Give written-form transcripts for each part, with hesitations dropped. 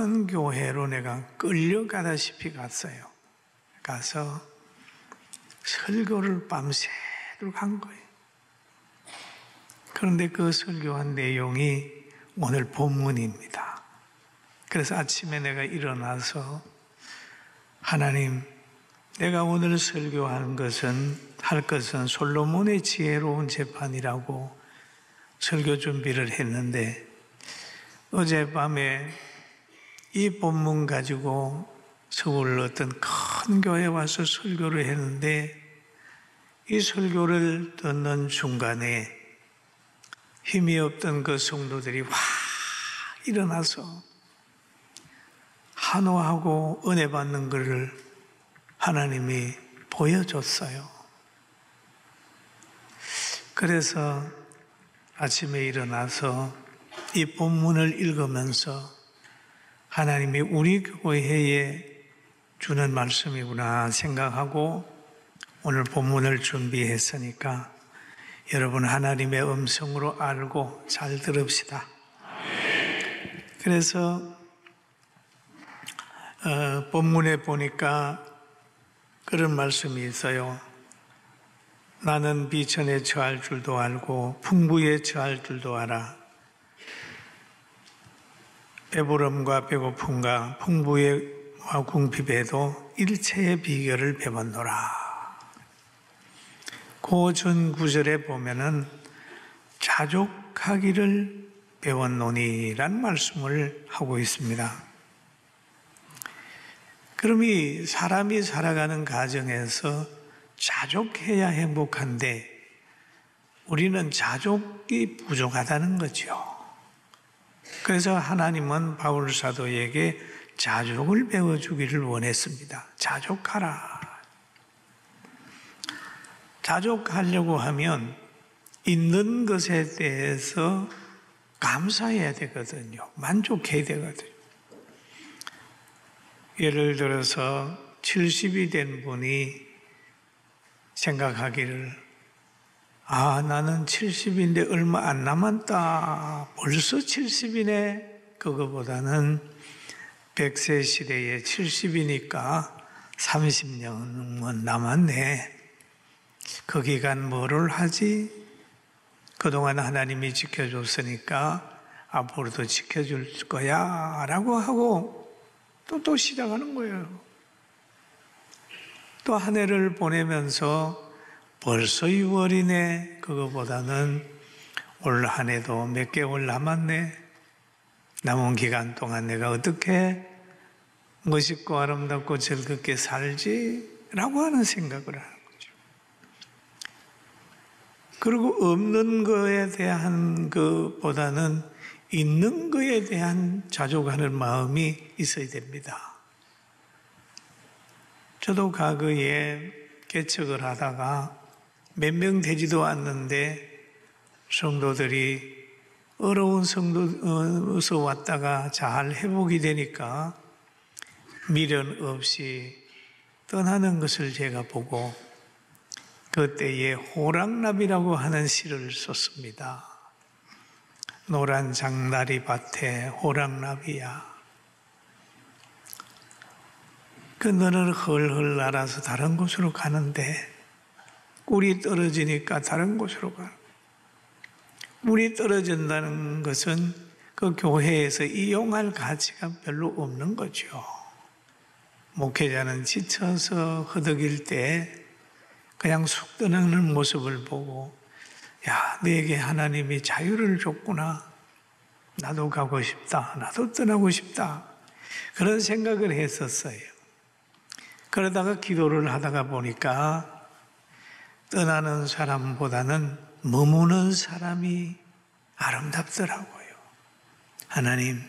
큰 교회로 내가 끌려가다시피 갔어요. 가서 설교를 밤새도록 한 거예요. 그런데 그 설교한 내용이 오늘 본문입니다. 그래서 아침에 내가 일어나서 하나님, 내가 오늘 설교할 것은 솔로몬의 지혜로운 재판이라고 설교 준비를 했는데 어젯밤에 이 본문 가지고 서울 어떤 큰 교회에 와서 설교를 했는데 이 설교를 듣는 중간에 힘이 없던 그 성도들이 확 일어나서 한호하고 은혜 받는 것을 하나님이 보여줬어요. 그래서 아침에 일어나서 이 본문을 읽으면서 하나님이 우리 교회에 주는 말씀이구나 생각하고 오늘 본문을 준비했으니까 여러분 하나님의 음성으로 알고 잘 들읍시다. 그래서 본문에 보니까 그런 말씀이 있어요. 나는 비천에 처할 줄도 알고 풍부에 처할 줄도 알아. 배부름과 배고픔과 풍부와 궁핍에도 일체의 비결을 배웠노라. 그 전 구절에 보면은 자족하기를 배웠노니라는 말씀을 하고 있습니다. 그럼 이 사람이 살아가는 가정에서 자족해야 행복한데 우리는 자족이 부족하다는 거죠. 그래서 하나님은 바울 사도에게 자족을 배워주기를 원했습니다. 자족하라. 자족하려고 하면 있는 것에 대해서 감사해야 되거든요. 만족해야 되거든요. 예를 들어서 70이 된 분이 생각하기를 나는 70인데 얼마 안 남았다. 벌써 70이네. 그거보다는 100세 시대에 70이니까 30년은 남았네. 그 기간 뭐를 하지? 그동안 하나님이 지켜줬으니까 앞으로도 지켜줄 거야 라고 하고 또 시작하는 거예요. 또 한 해를 보내면서 벌써 6월이네. 그거보다는 올 한 해도 몇 개월 남았네. 남은 기간 동안 내가 어떻게 멋있고 아름답고 즐겁게 살지? 라고 하는 생각을 하는 거죠. 그리고 없는 거에 대한 것보다는 있는 거에 대한 자족하는 마음이 있어야 됩니다. 저도 과거에 개척을 하다가 몇 명 되지도 않는데 성도들이 어려운 성도에서 왔다가 잘 회복이 되니까 미련 없이 떠나는 것을 제가 보고 그때에 호랑나비라고 하는 시를 썼습니다. 노란 장다리 밭에 호랑나비야. 그늘을 헐헐 날아서 다른 곳으로 가는데 꿀이 떨어지니까 다른 곳으로 가. 물이 떨어진다는 것은 그 교회에서 이용할 가치가 별로 없는 거죠. 목회자는 지쳐서 허덕일 때 그냥 쑥 떠나는 모습을 보고 내게 하나님이 자유를 줬구나. 나도 가고 싶다. 나도 떠나고 싶다. 그런 생각을 했었어요. 그러다가 기도를 하다가 보니까 떠나는 사람보다는 머무는 사람이 아름답더라고요. 하나님,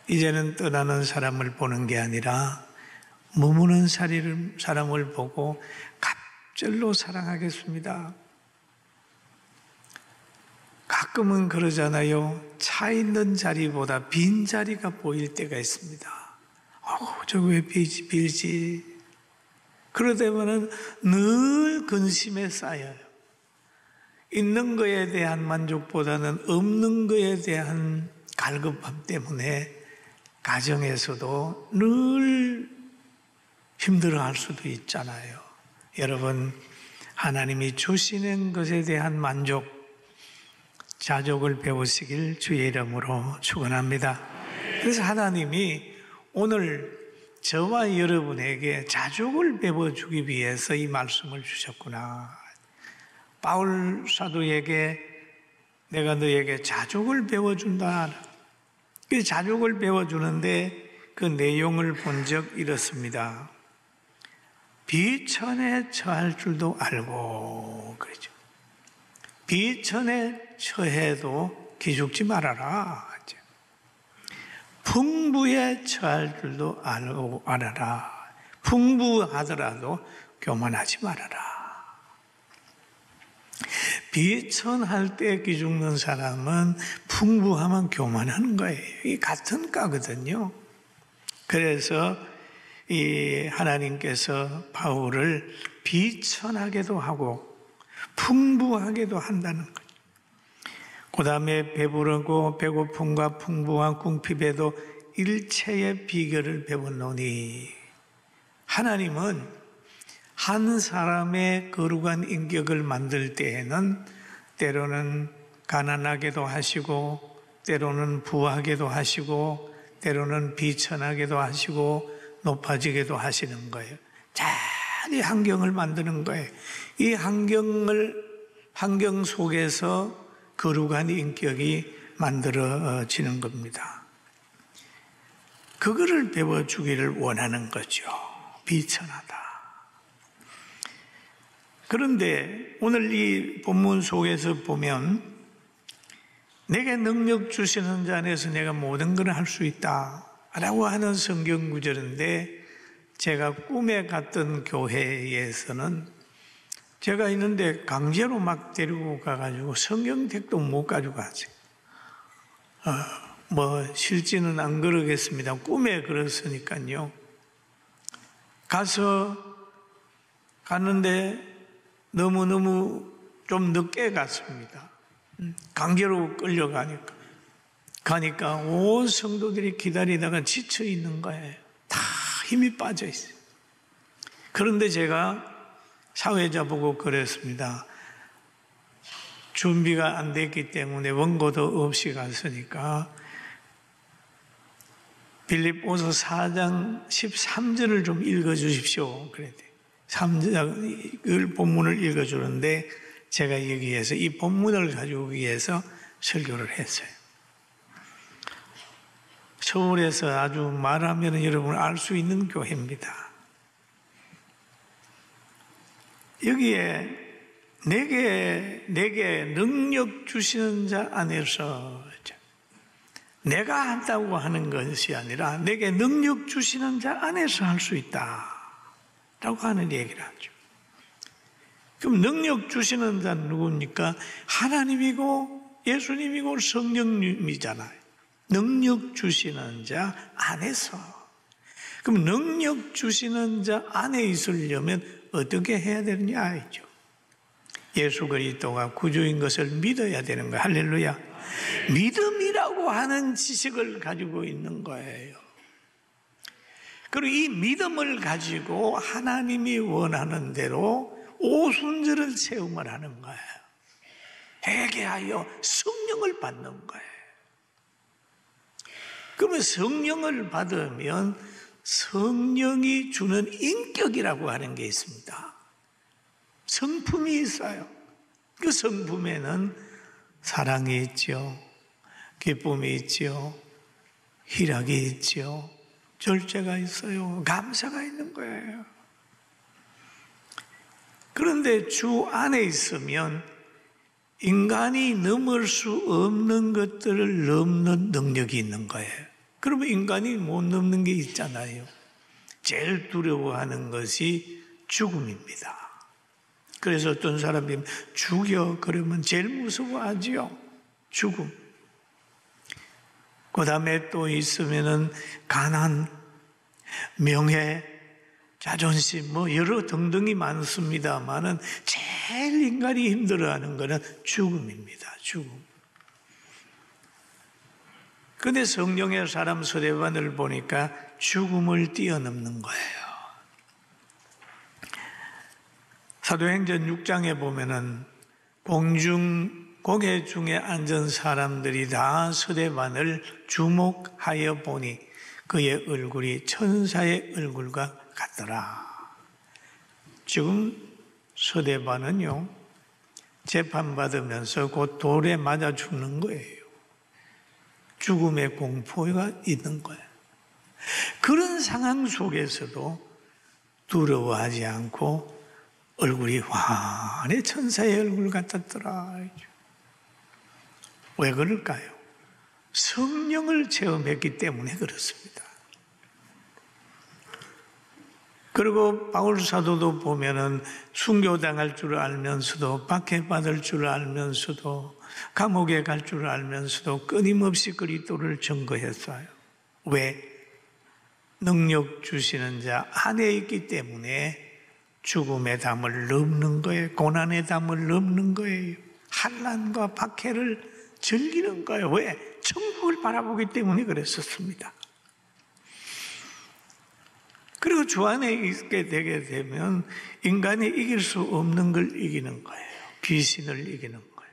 이제는 떠나는 사람을 보는 게 아니라 머무는 사람을 보고 갑절로 사랑하겠습니다. 가끔은 그러잖아요. 차 있는 자리보다 빈 자리가 보일 때가 있습니다. 저거 왜 빌지? 그러다보면 늘 근심에 쌓여요. 있는 거에 대한 만족보다는 없는 거에 대한 갈급함 때문에 가정에서도 늘 힘들어할 수도 있잖아요. 여러분, 하나님이 주시는 것에 대한 만족, 자족을 배우시길 주의 이름으로 축원합니다. 그래서 하나님이 오늘 저와 여러분에게 자족을 배워주기 위해서 이 말씀을 주셨구나. 바울 사도에게 내가 너에게 자족을 배워준다. 그 자족을 배워주는데 그 내용을 본 적 이렇습니다. 비천에 처할 줄도 알고 그러죠. 비천에 처해도 기죽지 말아라. 풍부에 처할 줄도 알고 알아라. 풍부하더라도 교만하지 말아라. 비천할 때 기죽는 사람은 풍부하면 교만하는 거예요. 이 같은 까거든요. 그래서 이 하나님께서 바울을 비천하게도 하고 풍부하게도 한다는 거죠. 그 다음에 배부르고 배고픔과 풍부한 궁핍에도 일체의 비결을 배웠노니, 하나님은 한 사람의 거룩한 인격을 만들 때에는 때로는 가난하게도 하시고 때로는 부하게도 하시고 때로는 비천하게도 하시고 높아지게도 하시는 거예요. 잘 이 환경을 만드는 거예요. 이 환경 속에서 거룩한 인격이 만들어지는 겁니다. 그거를 배워주기를 원하는 거죠. 비천하다. 그런데 오늘 이 본문 속에서 보면 내게 능력 주시는 자 안에서 내가 모든 걸 할 수 있다 라고 하는 성경 구절인데, 제가 꿈에 갔던 교회에서는 제가 있는데 강제로 막 데리고 가가지고 성경책도 못 가지고 갔어요. 실지는 안 그러겠습니다. 꿈에 그랬으니까요. 갔는데 너무너무 좀 늦게 갔습니다. 강제로 가니까 온 성도들이 기다리다가 지쳐 있는 거예요. 다 힘이 빠져 있어요. 그런데 제가 사회자 보고 그랬습니다. 준비가 안 됐기 때문에 원고도 없이 갔으니까 빌립보서 4장 13절을 좀 읽어주십시오. 그랬대요. 3절 본문을 읽어주는데 제가 여기에서 이 본문을 가지고 위해서 설교를 했어요. 서울에서 아주 말하면 여러분 알 수 있는 교회입니다. 여기에 내게 능력 주시는 자 안에서 내가 한다고 하는 것이 아니라 내게 능력 주시는 자 안에서 할 수 있다 라고 하는 얘기를 하죠. 그럼 능력 주시는 자는 누굽니까? 하나님이고 예수님이고 성령님이잖아요. 능력 주시는 자 안에서. 그럼 능력 주시는 자 안에 있으려면 어떻게 해야 되느냐 알죠? 예수 그리스도가 구주인 것을 믿어야 되는 거예요. 할렐루야. 믿음이라고 하는 지식을 가지고 있는 거예요. 그리고 이 믿음을 가지고 하나님이 원하는 대로 오순절을 체험을 하는 거예요. 회개하여 성령을 받는 거예요. 그러면 성령을 받으면 성령이 주는 인격이라고 하는 게 있습니다. 성품이 있어요. 그 성품에는 사랑이 있죠. 기쁨이 있죠. 희락이 있죠. 절제가 있어요. 감사가 있는 거예요. 그런데 주 안에 있으면 인간이 넘을 수 없는 것들을 넘는 능력이 있는 거예요. 그러면 인간이 못 넘는 게 있잖아요. 제일 두려워하는 것이 죽음입니다. 그래서 어떤 사람들이 죽여 그러면 제일 무서워하지요. 죽음. 그 다음에 또 있으면은 가난, 명예, 자존심 여러 등등이 많습니다만은 제일 인간이 힘들어하는 것은 죽음입니다. 죽음. 근데 성령의 사람 스데반을 보니까 죽음을 뛰어넘는 거예요. 사도행전 6장에 보면은 공회 중에 앉은 사람들이 다 스데반을 주목하여 보니 그의 얼굴이 천사의 얼굴과 같더라. 지금 스데반은요, 재판받으면서 곧 돌에 맞아 죽는 거예요. 죽음의 공포가 있는 거예요. 그런 상황 속에서도 두려워하지 않고 얼굴이 환히 천사의 얼굴 같았더라. 왜 그럴까요? 성령을 체험했기 때문에 그렇습니다. 그리고 바울 사도도 보면은 순교당할 줄 알면서도 박해받을 줄 알면서도 감옥에 갈 줄 알면서도 끊임없이 그리스도를 증거했어요. 왜? 능력 주시는 자 안에 있기 때문에 죽음의 담을 넘는 거예요. 고난의 담을 넘는 거예요. 환난과 박해를 즐기는 거예요. 왜? 천국을 바라보기 때문에 그랬었습니다. 그리고 주 안에 있게 되게 되면 인간이 이길 수 없는 걸 이기는 거예요. 귀신을 이기는 거예요.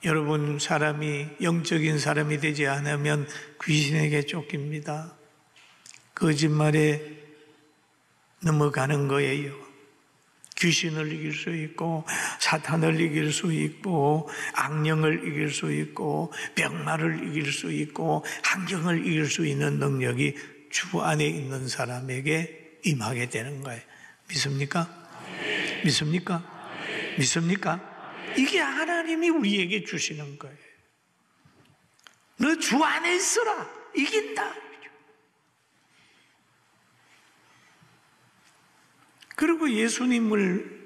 여러분, 사람이 영적인 사람이 되지 않으면 귀신에게 쫓깁니다. 거짓말에 넘어가는 거예요. 귀신을 이길 수 있고 사탄을 이길 수 있고 악령을 이길 수 있고 병마를 이길 수 있고 환경을 이길 수 있는 능력이 주 안에 있는 사람에게 임하게 되는 거예요. 믿습니까? 믿습니까? 믿습니까? 이게 하나님이 우리에게 주시는 거예요. 너 주 안에 있어라. 이긴다. 그리고 예수님을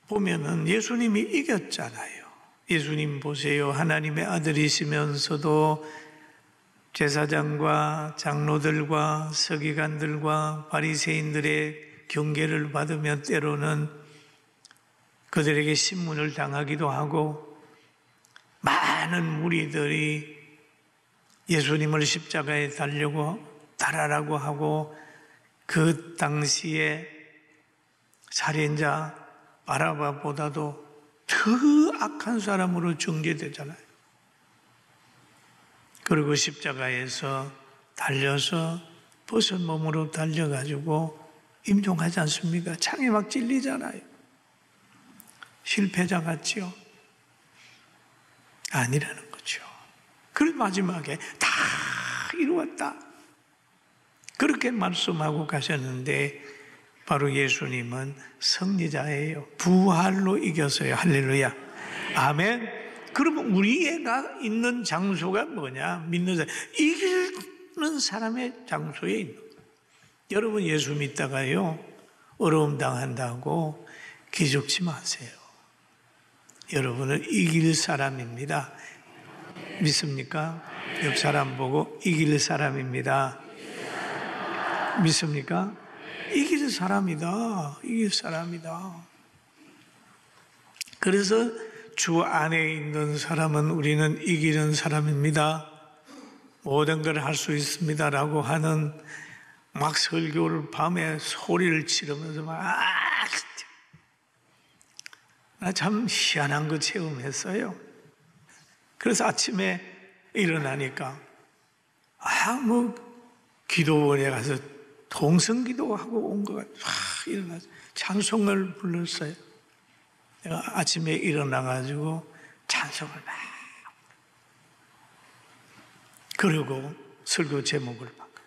보면은 예수님이 이겼잖아요. 예수님 보세요. 하나님의 아들이시면서도 제사장과 장로들과 서기관들과 바리새인들의 경계를 받으며 때로는 그들에게 신문을 당하기도 하고 많은 무리들이 예수님을 십자가에 달아라고 하고 그 당시에 살인자 바라바보다도 더 악한 사람으로 정죄되잖아요. 그리고 십자가에서 달려서 벗은 몸으로 달려가지고 임종하지 않습니까? 창에 막 찔리잖아요. 실패자 같지요? 아니라는 거죠. 그 마지막에 다 이루었다. 그렇게 말씀하고 가셨는데 바로 예수님은 승리자예요. 부활로 이겼어요. 할렐루야. 아멘. 그러면 우리가 있는 장소가 뭐냐? 믿는 사람. 이기는 사람의 장소에 있는 거예요. 여러분 예수 믿다가요 어려움 당한다고 기죽지 마세요. 여러분은 이길 사람입니다. 믿습니까? 옆 사람 보고 이길 사람입니다. 믿습니까? 이길 사람이다. 이길 사람이다. 그래서 주 안에 있는 사람은 우리는 이기는 사람입니다. 모든 걸 할 수 있습니다라고 하는 막 설교를 밤에 소리를 지르면서 나 참 희한한 거 체험했어요. 그래서 아침에 일어나니까 기도원에 가서 동성기도하고 온 것 같아요. 일어나서 찬송을 불렀어요. 내가 아침에 일어나가지고 찬송을 막 그리고 설교 제목을 바꿔.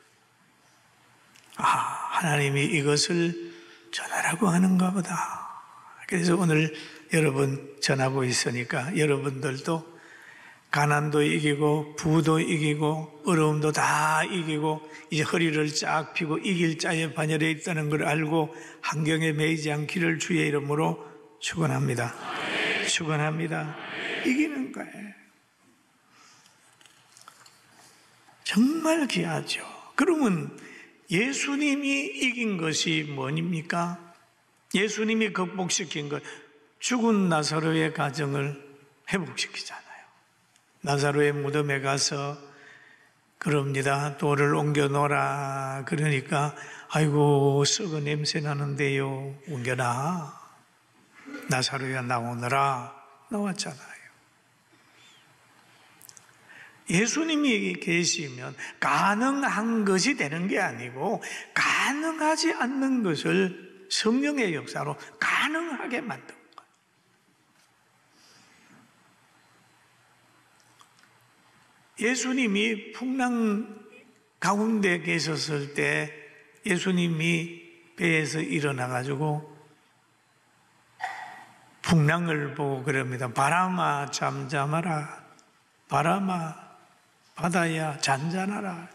하나님이 이것을 전하라고 하는가 보다. 그래서 오늘 여러분 전하고 있으니까 여러분들도 가난도 이기고 부도 이기고 어려움도 다 이기고 이제 허리를 쫙 펴고 이길 자의 반열에 있다는 걸 알고 환경에 매이지 않기를 주의 이름으로 축원합니다. 축원합니다. 이기는 거예요. 정말 귀하죠. 그러면 예수님이 이긴 것이 뭐입니까? 예수님이 극복시킨 것, 죽은 나사로의 가정을 회복시키잖아요. 나사로의 무덤에 가서 그럽니다. 돌을 옮겨 놓으라. 그러니까 아이고 썩은 냄새 나는데요. 옮겨놔. 나사로야 나오너라. 나왔잖아요. 예수님이 계시면 가능한 것이 되는 게 아니고 가능하지 않는 것을 성령의 역사로 가능하게 만든 거예요. 예수님이 풍랑 가운데 계셨을 때 예수님이 배에서 일어나가지고 풍랑을 보고 그럽니다. 바람아 잠잠하라. 바람아 바다야 잔잔하라.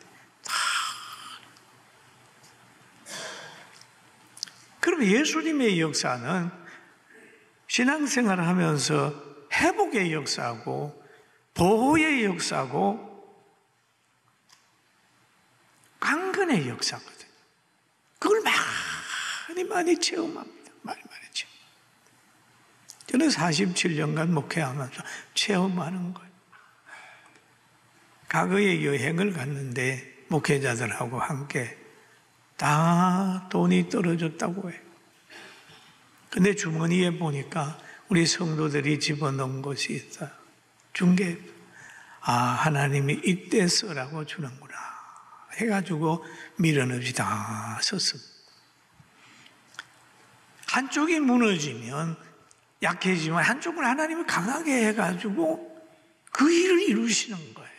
그럼 예수님의 역사는 신앙생활을 하면서 회복의 역사고 보호의 역사고 강건의 역사거든요. 그걸 많이 체험합니다. 많이 체험. 저는 47년간 목회하면서 체험하는 거예요. 과거에 여행을 갔는데 목회자들하고 함께 다 돈이 떨어졌다고 해요. 근데 주머니에 보니까 우리 성도들이 집어넣은 것이 있어요. 중개. 하나님이 이때 쓰라고 주는구나 해가지고 미련없이 다 썼습니다. 한쪽이 무너지면 약해지면 한쪽을 하나님이 강하게 해가지고 그 일을 이루시는 거예요.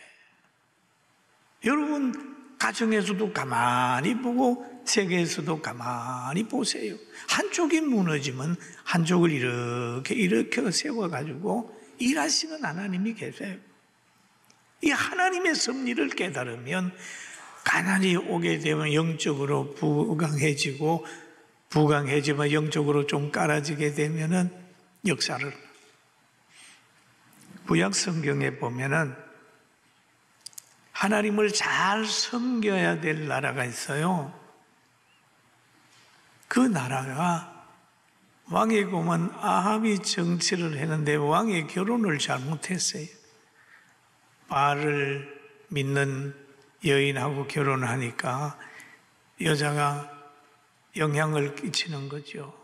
여러분 가정에서도 가만히 보고 세계에서도 가만히 보세요. 한쪽이 무너지면 한쪽을 이렇게 세워가지고 일하시는 하나님이 계세요. 이 하나님의 섭리를 깨달으면 가난이 오게 되면 영적으로 부강해지면 영적으로 좀 깔아지게 되면은 역사를 구약 성경에 보면은 하나님을 잘 섬겨야 될 나라가 있어요. 그 나라가 왕이 보면 아합이 정치를 했는데 왕이 결혼을 잘못했어요. 바알을 믿는 여인하고 결혼하니까 여자가 영향을 끼치는 거죠.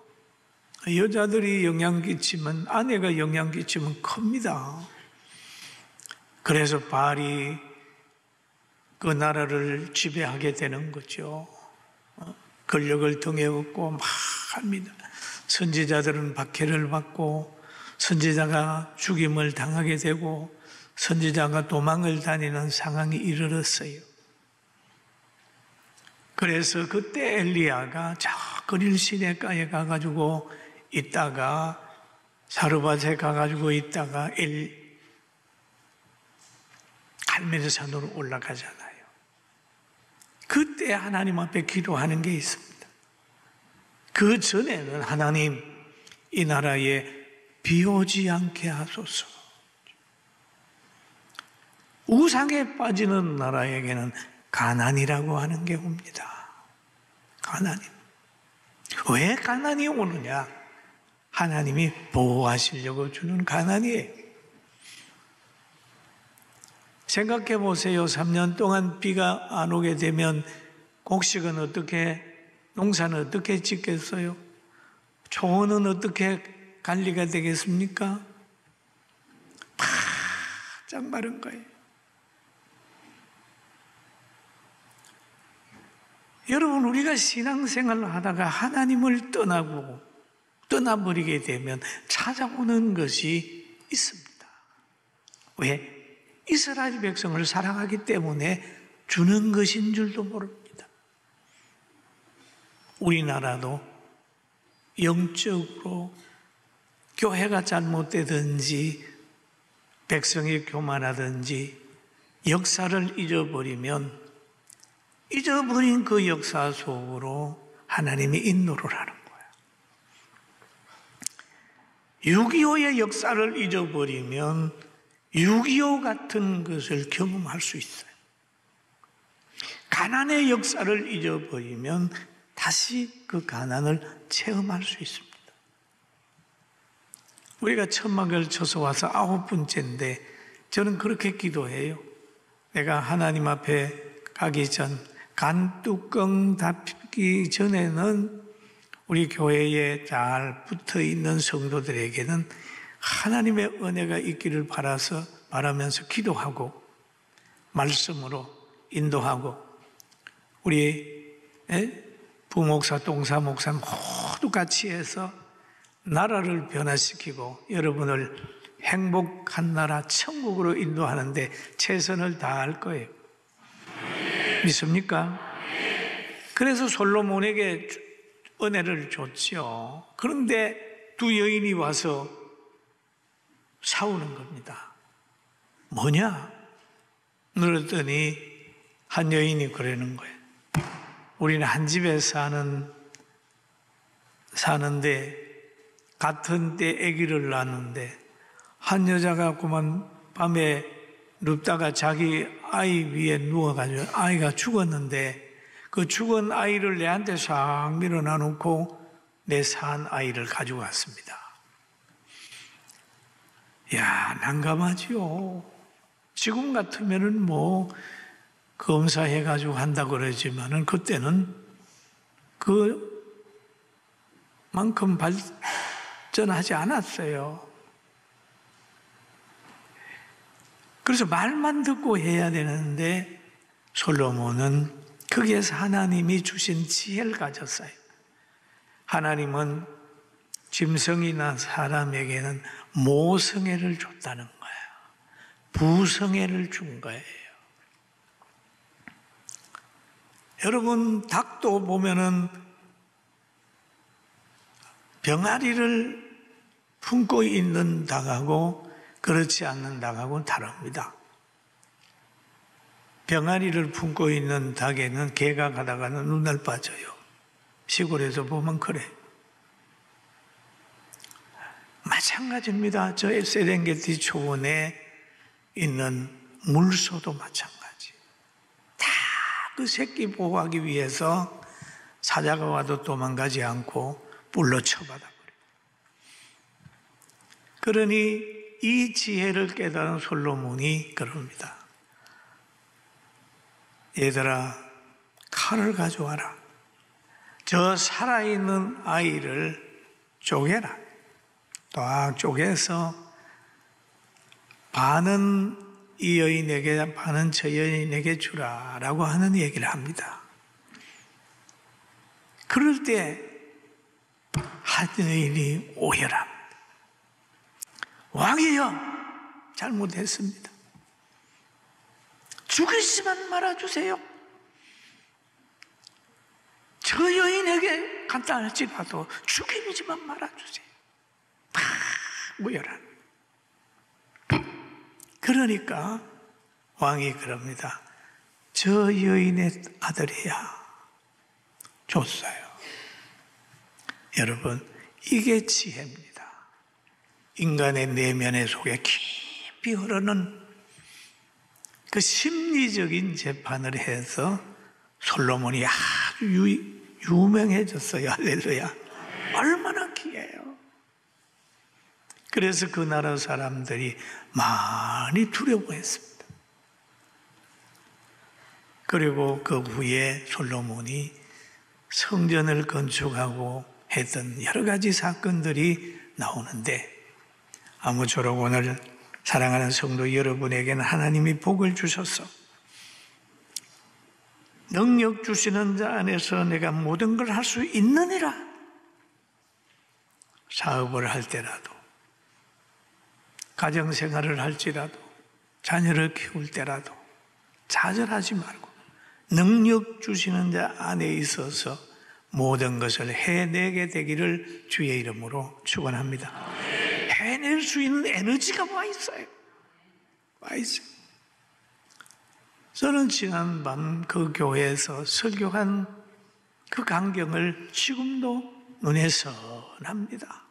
여자들이 영향 끼치면 아내가 영향 끼치면 큽니다. 그래서 바알이 그 나라를 지배하게 되는 거죠. 권력을 등에 업고 막 합니다. 선지자들은 박해를 받고 선지자가 죽임을 당하게 되고 선지자가 도망을 다니는 상황이 이르렀어요. 그래서 그때 엘리야가 저 그릴 시내가에 가가지고 있다가 사르밧에 가가지고 있다가 갈멜산으로 올라가잖아요. 그때 하나님 앞에 기도하는 게 있습니다. 그 전에는 하나님 이 나라에 비 오지 않게 하소서. 우상에 빠지는 나라에게는 가난이라고 하는 게 옵니다. 가난이. 왜 가난이 오느냐? 하나님이 보호하시려고 주는 가난이에요. 생각해 보세요. 3년 동안 비가 안 오게 되면 곡식은 어떻게, 농사는 어떻게 짓겠어요? 초원은 어떻게 관리가 되겠습니까? 바짝 마른 거예요. 여러분, 우리가 신앙생활을 하다가 하나님을 떠나버리게 되면 찾아오는 것이 있습니다. 왜? 이스라엘 백성을 사랑하기 때문에 주는 것인 줄도 모릅니다. 우리나라도 영적으로 교회가 잘못되든지 백성이 교만하든지 역사를 잃어버리면 잊어버린 그 역사 속으로 하나님이 인도를 하는 거예요. 6.25의 역사를 잊어버리면 6.25 같은 것을 경험할 수 있어요. 가난의 역사를 잊어버리면 다시 그 가난을 체험할 수 있습니다. 우리가 천막을 쳐서 와서 9번째인데 저는 그렇게 기도해요. 내가 하나님 앞에 가기 전, 간뚜껑 닫기 전에는 우리 교회에 잘 붙어 있는 성도들에게는 하나님의 은혜가 있기를 바라면서 기도하고 말씀으로 인도하고 우리 부목사, 동사목사 모두 같이 해서 나라를 변화시키고 여러분을 행복한 나라 천국으로 인도하는데 최선을 다할 거예요. 믿습니까? 그래서 솔로몬에게 은혜를 줬죠. 그런데 두 여인이 와서 싸우는 겁니다. 뭐냐? 그랬더니 한 여인이 그러는 거예요. 우리는 한 집에 사는데 같은 때 아기를 낳는데 한 여자가 그만 밤에 눕다가 자기 아이 위에 누워가지고 아이가 죽었는데 그 죽은 아이를 내한테 싹 밀어놔 놓고 내 산 아이를 가지고 왔습니다. 야, 난감하지요. 지금 같으면은 뭐 검사해가지고 한다 그러지만은 그때는 그만큼 발전하지 않았어요. 그래서 말만 듣고 해야 되는데 솔로몬은 거기에서 하나님이 주신 지혜를 가졌어요. 하나님은 짐승이나 사람에게는 모성애를 줬다는 거예요. 부성애를 준 거예요. 여러분, 닭도 보면은 병아리를 품고 있는 닭하고 그렇지 않는 닭하고는 다릅니다. 병아리를 품고 있는 닭에는 개가 가다가는 눈알 빠져요. 시골에서 보면 그래. 마찬가지입니다. 저 세렝게티 초원에 있는 물소도 마찬가지. 다 그 새끼 보호하기 위해서 사자가 와도 도망가지 않고 불로 쳐받아버려요. 그러니 이 지혜를 깨달은 솔로몬이 그럽니다. 얘들아, 칼을 가져와라. 저 살아있는 아이를 쪼개라. 딱 쪼개서 반은 이 여인에게, 반은 저 여인에게 주라 라고 하는 얘기를 합니다. 그럴 때 한 여인이 오열합니다. 왕이여, 잘못했습니다. 죽이지만 말아주세요. 저 여인에게 간단할지라도 죽이지만 말아주세요. 막 무열한. 그러니까 왕이 그럽니다. 저 여인의 아들이야. 줬어요. 여러분, 이게 지혜입니다. 인간의 내면의 속에 깊이 흐르는 그 심리적인 재판을 해서 솔로몬이 아주 유명해졌어요. 할렐루야. 얼마나 귀해요. 그래서 그 나라 사람들이 많이 두려워했습니다. 그리고 그 후에 솔로몬이 성전을 건축하고 했던 여러 가지 사건들이 나오는데 아무쪼록 오늘 사랑하는 성도 여러분에게는 하나님이 복을 주셔서 능력 주시는 자 안에서 내가 모든 걸 할 수 있느니라. 사업을 할 때라도, 가정생활을 할지라도, 자녀를 키울 때라도 좌절하지 말고 능력 주시는 자 안에 있어서 모든 것을 해내게 되기를 주의 이름으로 축원합니다. 해낼 수 있는 에너지가 와 있어요. 와 있어요. 저는 지난밤 그 교회에서 설교한 그 광경을 지금도 눈에 선합니다.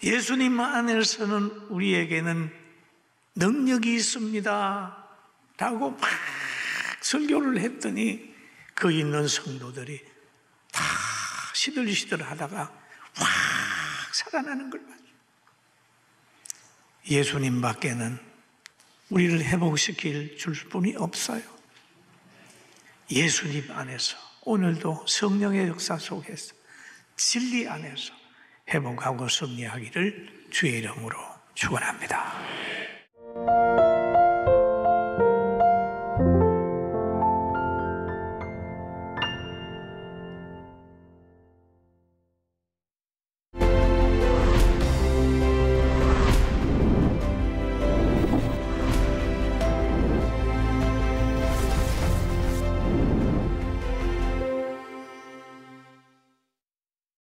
예수님 안에서는 우리에게는 능력이 있습니다 라고 막 설교를 했더니 그 있는 성도들이 다 시들시들 하다가 확 살아나는 걸 봤어요. 예수님 밖에는 우리를 회복시킬 줄 분이 없어요. 예수님 안에서 오늘도 성령의 역사 속에서 진리 안에서 회복하고 승리하기를 주의 이름으로 축원합니다.